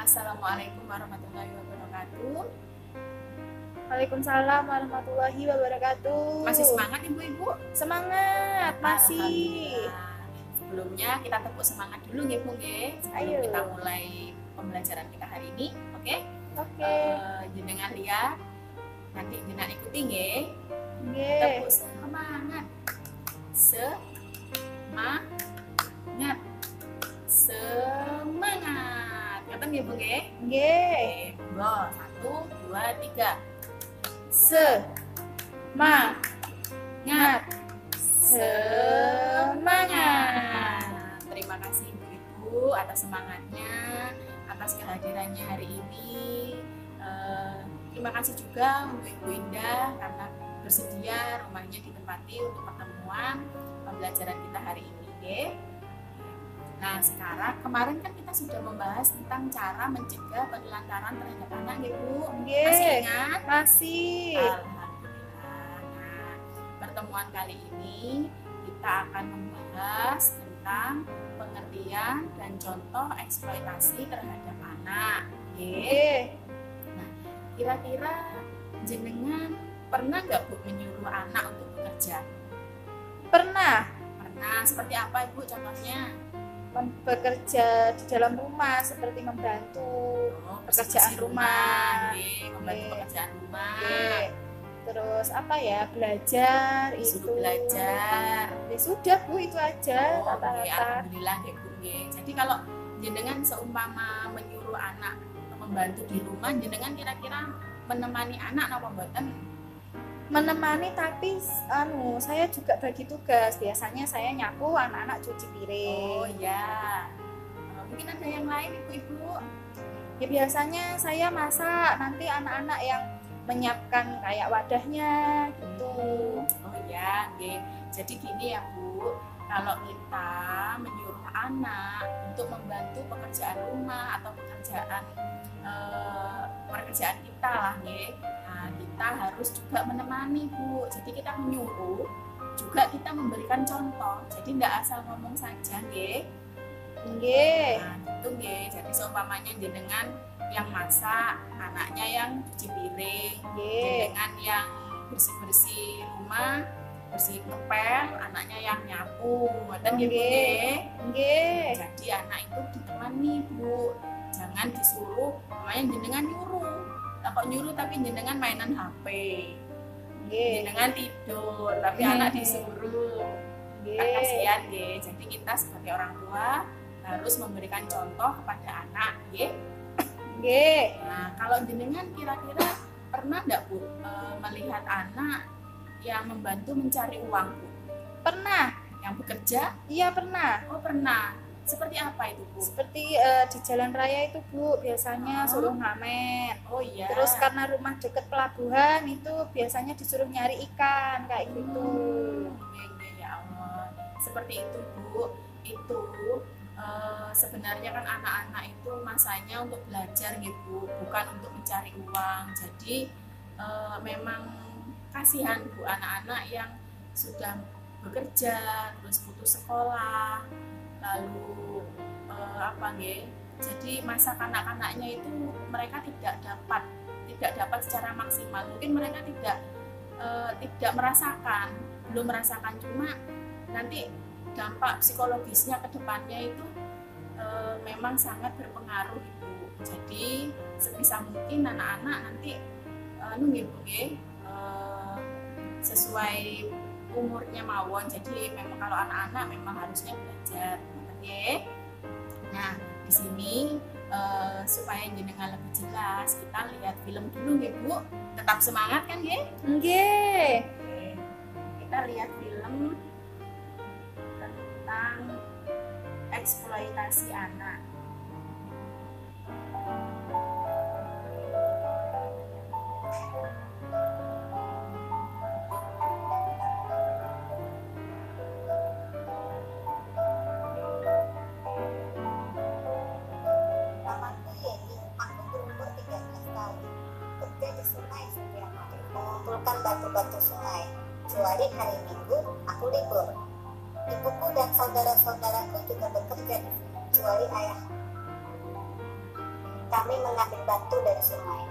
Assalamualaikum warahmatullahi wabarakatuh. Waalaikumsalam warahmatullahi wabarakatuh. Masih semangat ibu-ibu? Semangat, masih. Sebelumnya kita tepuk semangat dulu ya Bu nggih. Sebelum Ayo. kita mulai pembelajaran kita hari ini, oke? Oke. Jenengan lihat, nanti jenengan ikuti nggih. Nggih. Tepuk semangat. Semangat. Semangat. Kapan ya Bu nggih? Nggih. Oke, 1, 2, 3. Semangat. Semangat. Terima kasih Ibu-ibu atas semangatnya, atas kehadirannya hari ini. Terima kasih juga untuk Ibu Indah karena bersedia rumahnya ditempati untuk pertemuan pembelajaran kita hari ini. Okay? Nah, sekarang kemarin kan kita sudah membahas tentang cara mencegah penelantaran terhadap anak, Ibu. Nggih. Masih ingat? Masih. Alhamdulillah. Nah, pertemuan kali ini kita akan membahas tentang pengertian dan contoh eksploitasi terhadap anak. Nggih. Nah, kira-kira jenengan pernah nggak Bu menyuruh anak untuk bekerja? Pernah Pernah. Seperti apa Ibu contohnya? bekerja di dalam rumah seperti membantu pekerjaan bersih-bersih rumah. membantu Nggih. pekerjaan rumah. Nggih. Terus apa ya, belajar Disuruh itu. belajar. Ya sudah Bu, itu aja Oh, nggih, rata-rata. alhamdulillah nggih Bu nggih. Jadi kalau jenengan seumpama menyuruh anak membantu di rumah, jenengan kira-kira menemani anak apa mboten? Menemani, tapi saya juga bagi tugas. Biasanya saya nyapu, anak-anak cuci Oh piring. ya. Mungkin ada yang lain Ibu-ibu. Ya biasanya saya masak, nanti anak-anak yang menyiapkan kayak wadahnya gitu. Oh ya, nggih. Jadi gini ya Bu, kalau kita menyuruh anak untuk membantu pekerjaan rumah atau pekerjaan kita lah nggih. Nah, kita harus juga menemani Bu. Jadi kita menyuruh, juga kita memberikan contoh. Jadi tidak asal ngomong saja nggih. Nggih. Nah, gitu nggih. Jadi seumpamanya jenengan yang masak, anaknya yang cuci piring, Nggih. jenengan yang bersih-bersih rumah, bersih ngepel, anaknya yang nyapu. Ngoten nggih Bu nggih. Nggih. Jadi anak itu ditemani Bu. Jangan disuruh, namanya jenengan nyuruh. Lah kok nyuruh tapi jenengan mainan HP. Nggih. Jenengan tidur tapi anak disuruh. Kan Nggih. kasihan nggih. Jadi kita sebagai orang tua harus memberikan contoh kepada anak nggih. Nggih. Nah, kalau jenengan kira-kira pernah nggak Bu melihat anak yang membantu mencari uang Bu? Pernah? Yang bekerja? Iya pernah. Oh pernah. Seperti apa itu Bu? Seperti di jalan raya itu Bu, biasanya suruh ngamen. Oh iya. Terus karena rumah deket pelabuhan itu biasanya disuruh nyari ikan kayak gitu. Nggih, ya Allah. Seperti itu Bu. Itu sebenarnya kan anak-anak itu masanya untuk belajar gitu, bukan untuk mencari uang. Jadi memang kasihan Bu anak-anak yang sudah bekerja terus putus sekolah lalu apa nggih. Jadi masa kanak-kanaknya itu mereka tidak dapat secara maksimal. Mungkin mereka tidak merasakan, belum merasakan, cuma nanti dampak psikologisnya ke depannya itu memang sangat berpengaruh Ibu. Jadi sebisa mungkin anak-anak nanti nggih Bu nggih, sesuai umurnya mawon. Jadi memang kalau anak-anak memang harusnya belajar, nggih. Nah, di sini supaya jenengan lebih jelas, kita lihat film dulu nggih Bu. Tetap semangat kan nggih? Nggih. Oke. Kita lihat film tentang eksploitasi anak. Namaku Yeni, aku berumur 13 tahun. Kerja di sungai setiap hari, mengumpulkan batu-batu sungai. Kecuali hari Minggu, aku libur. Ibuku dan saudara-saudaraku juga bekerja di sini, kecuali ayah. Kami mengambil batu dari sungai,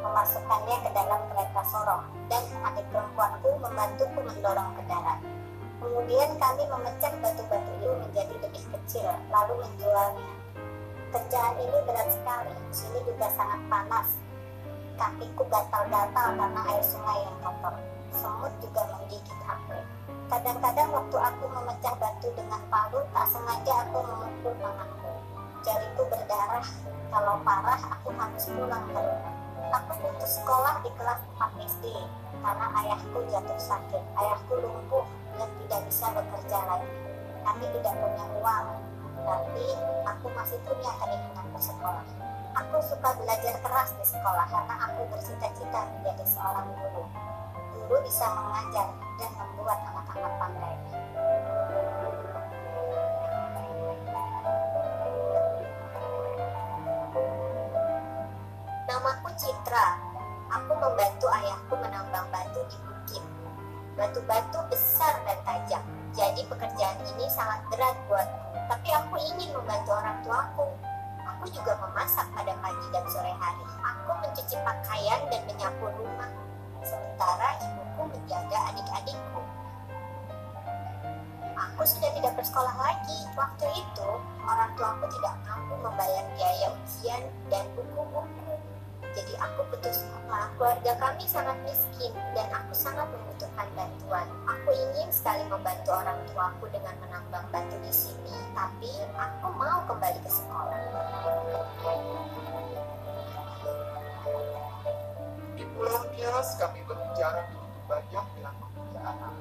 memasukkannya ke dalam kereta sorong, dan adik perempuanku membantuku mendorong ke darat. Kemudian kami memecah batu-batu itu menjadi lebih kecil, lalu menjualnya. Kerjaan ini berat sekali, di sini juga sangat panas. Kakiku gatal-gatal karena air sungai yang kotor. Semut juga menggigit aku. Kadang-kadang waktu aku memecah batu dengan palu, tak sengaja aku memukul tanganku. Jariku berdarah. Kalau parah, aku harus pulang ke rumah. Aku putus sekolah di kelas 4 SD karena ayahku jatuh sakit. Ayahku lumpuh dan tidak bisa bekerja lagi. Kami tidak punya uang, tapi aku masih punya keinginan bersekolah. Aku suka belajar keras di sekolah karena aku bercita-cita menjadi seorang guru. Guru bisa mengajar dan membuat anak-anak pandai. Namaku Citra. Aku membantu ayahku menambang batu di bukit. Batu-batu besar dan tajam. Jadi pekerjaan ini sangat berat buatku. Tapi aku ingin membantu orang tuaku. Aku juga memasak pada pagi dan sore hari. Aku mencuci pakaian dan menyapu rumah. Sementara ibuku menjaga adik-adikku. Aku sudah tidak bersekolah lagi. Waktu itu, orang tuaku tidak mampu membayar biaya ujian dan buku-buku. Jadi aku putus sekolah. Keluarga kami sangat miskin dan aku sangat membutuhkan bantuan. Aku ingin sekali membantu orang tuaku dengan menambang batu di sini, tapi aku mau kembali ke sekolah. Di Pulau Nias kami berbicara begitu banyak dengan pekerja anak.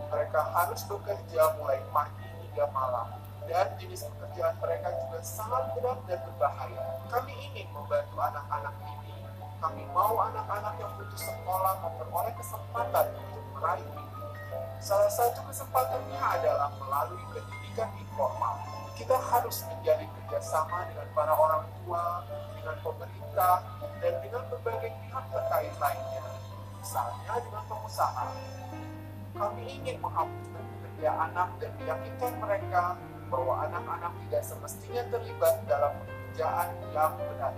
Mereka harus bekerja mulai pagi hingga malam. Dan jenis pekerjaan mereka juga sangat berat dan berbahaya. Kami ingin membantu anak-anak ini. Kami mau anak-anak yang putus sekolah memperoleh kesempatan untuk meraih mimpi. Salah satu kesempatannya adalah melalui pendidikan informal. Kita harus menjalin kerjasama dengan para orang tua, dengan pemerintah, dan dengan berbagai pihak terkait lainnya. Misalnya dengan pengusaha. Kami ingin menghapuskan pekerja anak dan meyakinkan mereka bahwa anak-anak tidak semestinya terlibat dalam pekerjaan yang berat.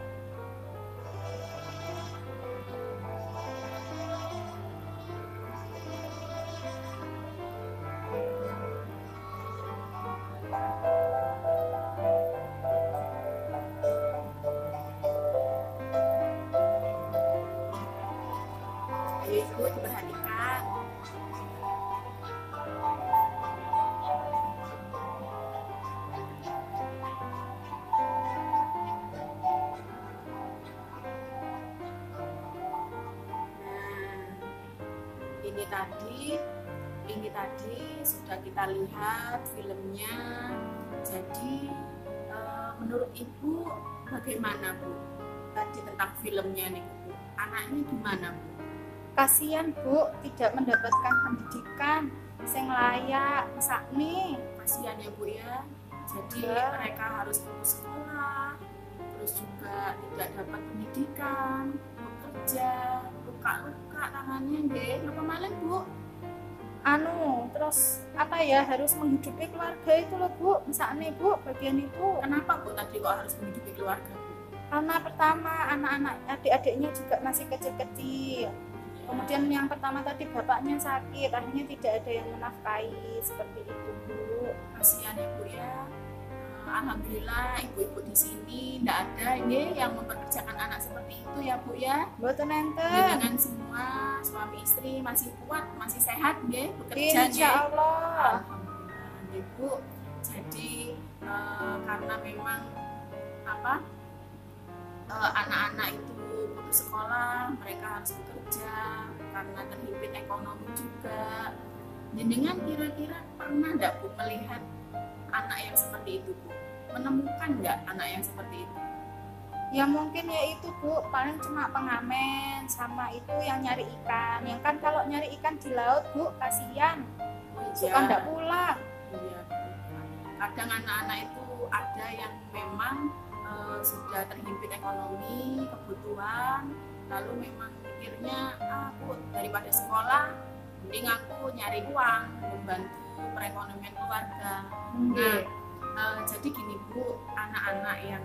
Ayo ibu diperhatikan. Ini tadi sudah kita lihat filmnya. Jadi menurut ibu bagaimana Bu? Tadi tentang filmnya nih Bu. Anaknya gimana Bu? Kasihan Bu, tidak mendapatkan pendidikan sing layak sakni. Kasihan ya Bu ya. Jadi Ya. mereka harus putus sekolah, terus juga tidak dapat pendidikan, bekerja, luka-luka tangannya deh. Lupa malam Bu. Terus apa ya, harus menghidupi keluarga itu loh Bu, misalnya Bu, bagian itu. Kenapa Bu tadi kok harus menghidupi keluarga Bu? Karena pertama anak-anak adik-adiknya juga masih kecil-kecil. Kemudian yang pertama tadi bapaknya sakit, akhirnya tidak ada yang menafkahi, seperti itu Bu. Kasihan ya Bu ya. Alhamdulillah ibu-ibu di sini tidak ada ini yang mempekerjakan anak seperti itu ya Bu ya. Mboten enten. Dengan semua suami istri masih kuat, masih sehat nggih bekerja Insya nggih. Allah. Alhamdulillah Ibu. Jadi karena memang anak-anak itu putus sekolah, mereka harus bekerja karena terhimpit ekonomi juga. Jenengan kira-kira pernah nggak Bu melihat anak yang seperti itu Bu? Menemukan nggak anak yang seperti itu? Ya mungkin ya itu Bu, paling cuma pengamen sama itu yang nyari ikan. Yang kan kalau nyari ikan di laut Bu, kasihan. Suka nggak pulang. Iya. Kadang anak-anak itu ada yang memang sudah terhimpit ekonomi, kebutuhan, lalu memang pikirnya aku daripada sekolah, mending aku nyari uang membantu perekonomian keluarga. Nah, jadi gini Bu, anak-anak yang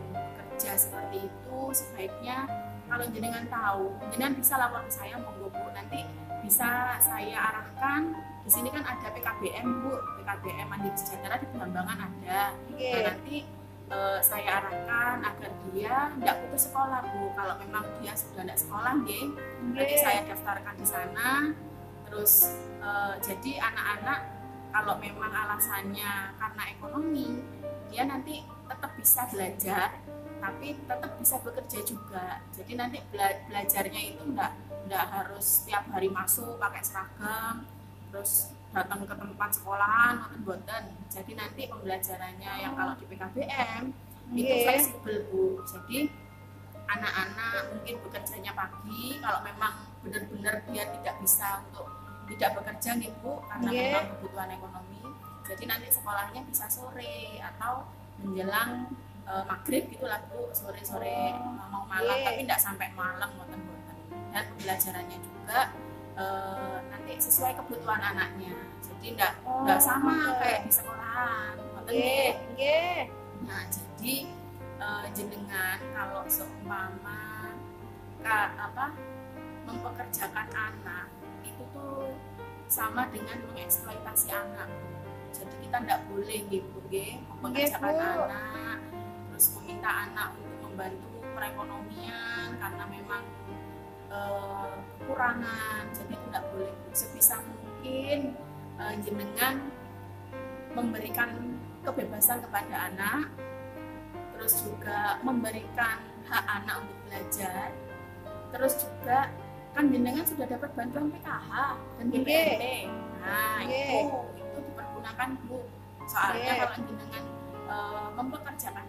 bekerja seperti itu, sebaiknya kalau jenengan tahu, jenengan bisa lapor ke saya, monggo Bu, nanti bisa saya arahkan. Di sini kan ada PKBM Bu, PKBM Mandiri Sejahtera di Belambangan ada. Oke. Nah, nanti saya arahkan agar dia tidak putus sekolah Bu. Kalau memang dia sudah tidak sekolah, nanti saya daftarkan di sana. Terus jadi anak-anak kalau memang alasannya karena ekonomi, dia nanti tetap bisa belajar, tapi tetap bisa bekerja juga. Jadi nanti belajarnya itu enggak harus setiap hari masuk pakai seragam, terus datang ke tempat sekolahan atau boten. Jadi nanti pembelajarannya yang kalau di PKBM itu fleksibel Bu. Jadi anak-anak mungkin bekerjanya pagi, kalau memang benar-benar dia tidak bisa untuk tidak bekerja nih Bu, karena memang kebutuhan ekonomi. Jadi nanti sekolahnya bisa sore atau menjelang maghrib gitulah Bu, sore-sore mau malam, tapi tidak sampai malam boten-boten. Dan pembelajarannya juga nanti sesuai kebutuhan anaknya. Jadi tidak sama kayak di sekolahan. Nah, jadi jenengan kalau seumpama mempekerjakan anak itu tuh sama dengan mengeksploitasi anak. Jadi kita tidak boleh gitu, mempekerjakan anak, terus meminta anak untuk membantu perekonomian karena memang kekurangan. Jadi itu tidak boleh. Sebisa mungkin jenengan memberikan kebebasan kepada anak, terus juga memberikan hak anak untuk belajar, terus juga kan jenengan sudah dapat bantuan PKH dan BPNT. Nah itu dipergunakan Bu. Soalnya kalau jenengan mempekerjakan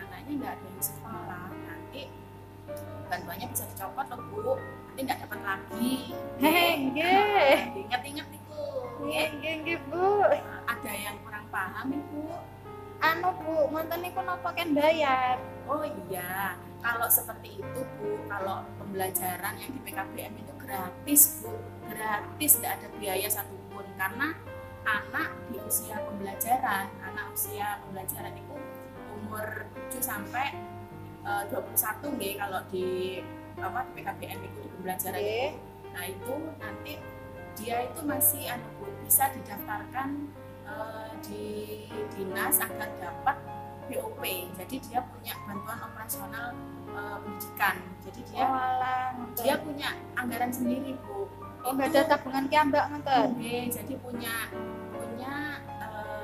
anaknya nggak ada yang sekolah, nanti bantuannya bisa dicopot loh Bu, nanti nggak dapat lagi. Ingat-ingat itu. Bu. Ada yang kurang paham Ibu? Bu, mantan niku napa kan bayar? Oh iya, kalau seperti itu Bu, kalau pembelajaran yang di PKBM itu gratis Bu, gratis, tidak ada biaya satupun, karena anak di usia pembelajaran itu umur 7 sampai 21 nih kalau di PKBM itu di pembelajaran itu. Nah itu nanti dia itu masih bisa didaftarkan di dinas agar dapat BOP. Jadi dia punya bantuan operasional pendidikan. Jadi dia punya anggaran sendiri Bu. Nggak ada tabungan kiambak ngoten. Jadi punya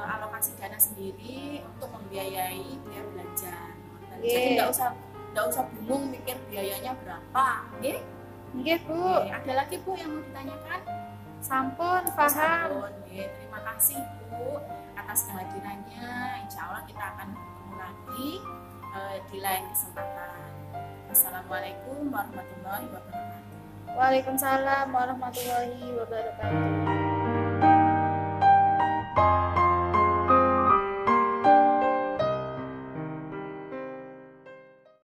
alokasi dana sendiri untuk membiayai dia belajar. Jadi nggak usah bingung mikir biayanya berapa. Nggih Bu. Ada lagi Bu yang mau ditanyakan? Sampun paham. Terima kasih Bu atas kehadirannya. Insya Allah kita akan bertemu lagi di lain kesempatan. Wassalamualaikum warahmatullahi wabarakatuh. Waalaikumsalam warahmatullahi wabarakatuh.